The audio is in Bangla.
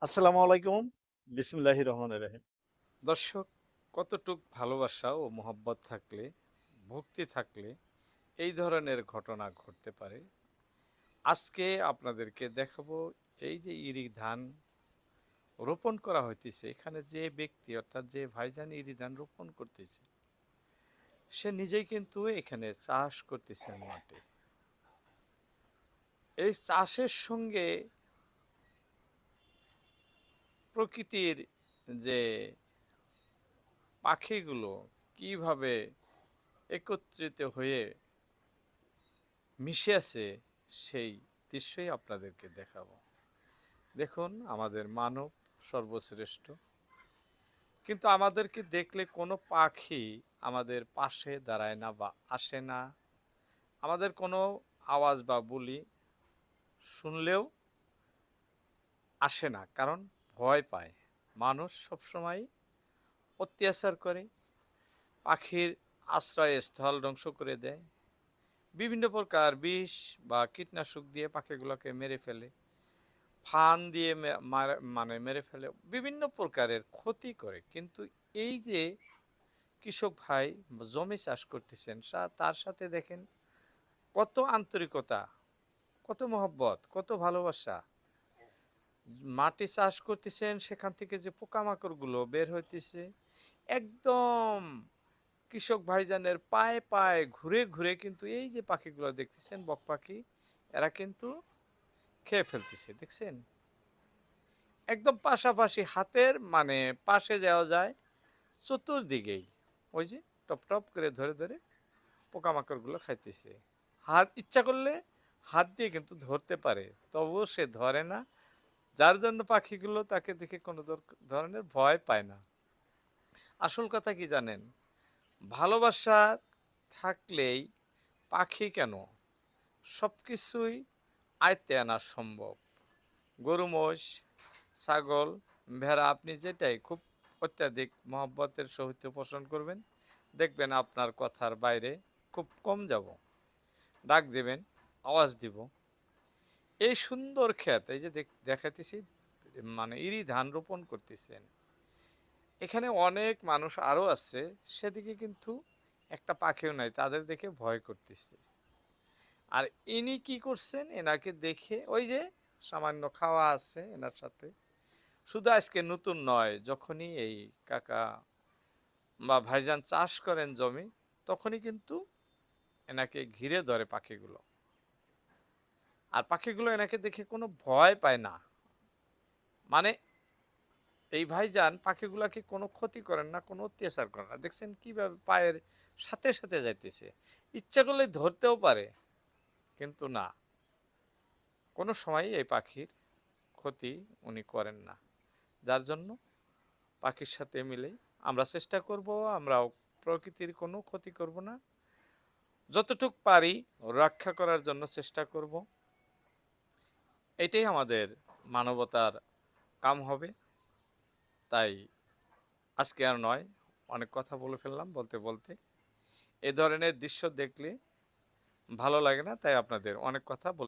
আসসালামু আলাইকুম। বিসমিল্লাহির রহমানির রহিম। দর্শক, কতটুক ভালোবাসা ও মোহাব্বত থাকলে, ভক্তি থাকলে এই ধরনের ঘটনা ঘটতে পারে। আজকে আপনাদেরকে দেখাবো এই যে ইরি ধান রোপণ করা হইতেছে, এখানে যে ব্যক্তি অর্থাৎ যে ভাইজান ইরি ধান রোপণ করতেছে, সে নিজেই কিন্তু এখানে চাষ করতেছেন মাঠে। এই চাষের সঙ্গে প্রকৃতির যে পাখিগুলো কিভাবে একত্রিত হয়ে মিশে আছে, সেই দৃশ্যই আপনাদেরকে দেখাবো। দেখুন, আমাদের মানব সর্বশ্রেষ্ঠ, কিন্তু আমাদেরকে দেখলে কোনো পাখি আমাদের পাশে দাঁড়ায় না বা আসে না। আমাদের কোনো আওয়াজ বা বুলি শুনলেও আসে না, কারণ ভয় পায়। মানুষ সবসময় অত্যাচার করে, পাখির আশ্রয়স্থল ধ্বংস করে দেয়, বিভিন্ন প্রকার বিষ বা কীটনাশক দিয়ে পাখিগুলোকে মেরে ফেলে, ফান দিয়ে মানে মেরে ফেলে, বিভিন্ন প্রকারের ক্ষতি করে। কিন্তু এই যে কৃষক ভাই জমি চাষ করতেছেন, তার সাথে দেখেন কত আন্তরিকতা, কত মহব্বত, কত ভালোবাসা। মাটি চাষ করতেছেন, সেখান থেকে যে পোকামাকড় গুলো বের হইতেছে, একদম কৃষক ভাইজানের পায়ে পায়ে ঘুরে ঘুরে কিন্তু এই যে পাখিগুলো দেখতেছেন, বক পাখি, এরা কিন্তু খেয়ে ফেলতেছে, দেখছেন? একদম পাশাপাশি, হাতের মানে পাশে যাওয়া যায়, চতুর্দিকেই ওই যে টপ টপ করে ধরে ধরে পোকামাকড়গুলো খাইতেছে। হাত ইচ্ছা করলে হাত দিয়ে কিন্তু ধরতে পারে, তবুও সে ধরে না। যার জন্য পাখিগুলো তাকে দেখে কোনো ধরনের ভয় পায় না। আসল কথা কি জানেন? ভালোবাসা থাকলেই পাখি কেন, সব কিছুই আয়ত্তে আনা সম্ভব। গরু, মোষ, ছাগল, ভেড়া, আপনি যেটাই খুব অত্যাধিক মহব্বতের সহিত পোষণ করবেন, দেখবেন আপনার কথার বাইরে খুব কম যাব, ডাক দেবেন, আওয়াজ দিব। এই সুন্দর ক্ষেত, এই যে দেখাইতেছি, মানে ইরি ধান রোপণ করতেছেন, এখানে অনেক মানুষ আরো আছে, সেদিকে কিন্তু একটা পাখিও নাই, তাদের দেখে ভয় করতেছে। আর ইনি কি করছেন, এনাকে দেখে ওই যে সামান্য খাওয়া আছে এনার সাথে। শুধু আজকে নতুন নয়, যখনই এই কাকা বা ভাইজান চাষ করেন জমি, তখনই কিন্তু এনাকে ঘিরে ধরে পাখিগুলো। আর পাখিগুলো এনাকে দেখে কোনো ভয় পায় না। মানে এই ভাইজান পাখিগুলাকে কোনো ক্ষতি করেন না, কোনো অত্যাচার করেন না। দেখছেন কিভাবে পায়ের সাথে সাথে যাইতেছে, ইচ্ছা করলে ধরতেও পারে, কিন্তু না, কোনো সময় এই পাখির ক্ষতি উনি করেন না। যার জন্য পাখির সাথে মিলেই আমরা চেষ্টা করব, আমরাও প্রকৃতির কোনো ক্ষতি করব না, যতটুক পারি রক্ষা করার জন্য চেষ্টা করব। এটাই আমাদের মানবতার কাম হবে। তাই আজকে আর নয়, অনেক কথা বলে ফেললাম বলতে বলতে। এ ধরনের দৃশ্য দেখলে ভালো লাগে না, তাই আপনাদের অনেক কথা